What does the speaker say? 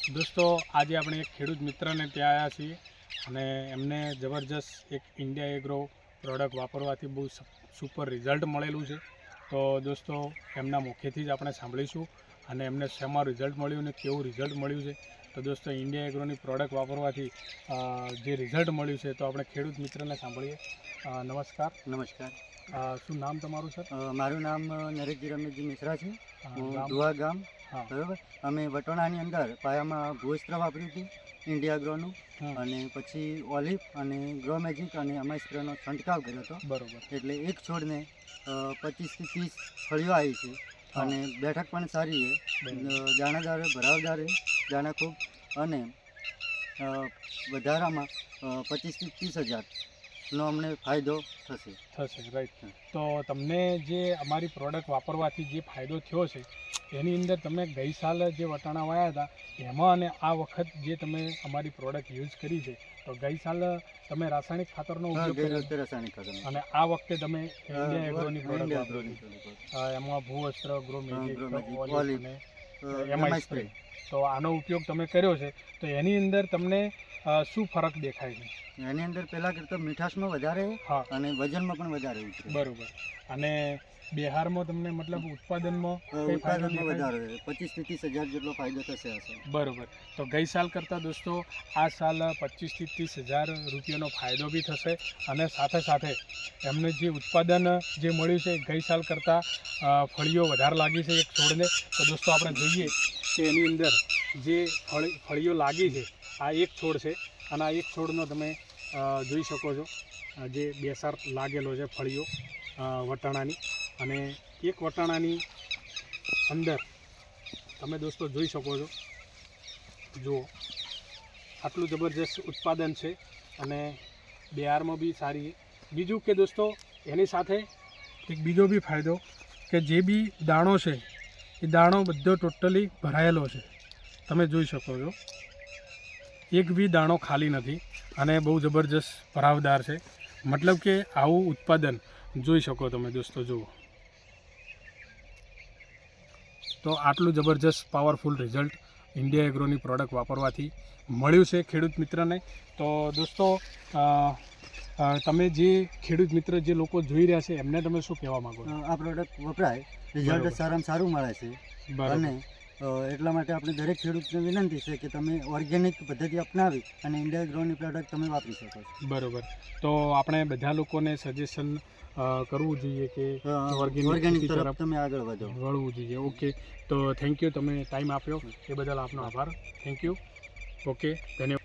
દોસ્તો આજે આપણે એક ખેડૂત મિત્રને ત્યાં આવ્યા છીએ અને એમને જબરજસ્ત એક ઇન્ડિયા એગ્રો પ્રોડક્ટ વાપરવાથી બહુ સુપર રિઝલ્ટ મળેલું છે. તો દોસ્તો એમના મુખેથી જ આપણે સાંભળીશું અને એમને શેમાં રિઝલ્ટ મળ્યું અને કેવું રિઝલ્ટ મળ્યું છે. તો દોસ્તો ઇન્ડિયા એગ્રોની પ્રોડક્ટ વાપરવાથી જે રિઝલ્ટ મળ્યું છે તો આપણે ખેડૂત મિત્રને સાંભળીએ. નમસ્કાર. નમસ્કાર. શું નામ તમારું સર? મારું નામ નરેશજી રમેશજી મિશ્રા છે. હું ગામ? દુવા ગામ. હા. બરાબર. અમે વટોણાની અંદર પાયામાં ભૂવસ્ત્ર વાપર્યું હતું ઇન્ડિયા ગ્રોનું, હમ. અને પછી ઓલિવ અને ગ્રો મેજિક અને અમાઈ સ્પ્રેનો છંટકાવ કર્યો હતો. બરોબર. એટલે એક છોડને 25 થી 30 ફળીઓ આવી છે. હા. અને બેઠક પણ સારી છે, દાણાદાર ભરાવદાર છે, દાણા ખૂબ, અને વધારામાં 25 થી 30 હજારનો અમને ફાયદો થશે. રાઈટ. તો તમને જે અમારી પ્રોડક્ટ વાપરવાથી જે ફાયદો થયો છે એની અંદર તમે ગઈ સાલ જે વટાણા વાયા હતા એમાં અને આ વખત જે તમે અમારી પ્રોડક્ટ યુઝ કરી છે તો ગઈ સાલ તમે રાસાયણિક ખાતરનો ઉપયોગ કર્યો છે રાસાયણિક ખાતર અને આ વખતે તમે ઇન્ડિયા એગ્રોની પ્રોડક્ટ વાપરી વાપરી. એમાં ભૂવસ્ત્ર, Grow Magic, Grow Magic, Olive Olive, અને MI MI સ્પ્રે. તો આનો ઉપયોગ તમે કર્યો છે તો એની અંદર તમને શું ફરક દેખાય છે? એની અંદર પહેલાં કરતાં મીઠાશમાં વધારે હા. અને વજનમાં પણ વધારે ઉતરે. બરોબર. અને બિહારમાં તમને મતલબ ઉત્પાદનમાં કઈ ફાયદો ઉત્પાદનમાં દેખાય? વધારે 25 થી 30 હજાર જેટલો ફાયદો થશે હશે. બરોબર. તો ગઈ સાલ કરતાં દોસ્તો આ સાલ 25 થી 30 હજાર રૂપિયાનો ફાયદો બી થશે અને સાથે સાથે એમને જે ઉત્પાદન જે મળ્યું છે ગઈ સાલ કરતાં ફળીઓ વધારે લાગી છે એક છોડને. તો દોસ્તો આપણે જોઈએ કે એની અંદર જે ફળીઓ લાગી છે આ એક છોડ છે અને આ એક છોડનો તમે જોઈ શકો છો જે બેસાર લાગેલો છે ફળીઓ વટાણાની, અને એક વટાણાની અંદર તમે દોસ્તો જોઈ શકો છો, જુઓ આટલું જબરજસ્ત ઉત્પાદન છે અને બિહારમાં બી સારી. બીજું કે દોસ્તો એની સાથે એક બીજો બી ફાયદો કે જે બી દાણો છે એ દાણો બધો ટોટલી ભરાયેલો છે, તમે જોઈ શકો છો એક બી દાણો ખાલી નથી અને બહુ જબરજસ્ત ભરાવદાર છે. મતલબ કે આવું ઉત્પાદન જોઈ શકો તમે દોસ્તો, જુઓ તો આટલું જબરજસ્ત પાવરફુલ રિઝલ્ટ ઇન્ડિયા એગ્રોની પ્રોડક્ટ વાપરવાથી મળ્યું છે ખેડૂત મિત્રને. તો દોસ્તો તમે જે ખેડૂત મિત્ર જે લોકો જોઈ રહ્યા છે એમને તમે શું કહેવા માગો છો? આ પ્રોડક્ટ વપરાય, રિઝલ્ટ સારામાં સારું મળે છે. અને એટલા માટે આપણે દરેક ખેડૂતને વિનંતી છે કે તમે ઓર્ગેનિક પદ્ધતિ અપનાવી અને ઇન્ડિયા ગ્રોની પ્રોડક્ટ તમે વાપરી શકો છો. બરોબર. તો આપણે બધા લોકોને સજેશન કરવું જોઈએ કે ઓર્ગેનિક તરફ તમે આગળ વધો, વળવું જોઈએ. ઓકે, તો થેન્ક યુ, તમે ટાઈમ આપ્યો એ બદલ આપનો આભાર. Thank you. ઓકે, ધન્યવાદ.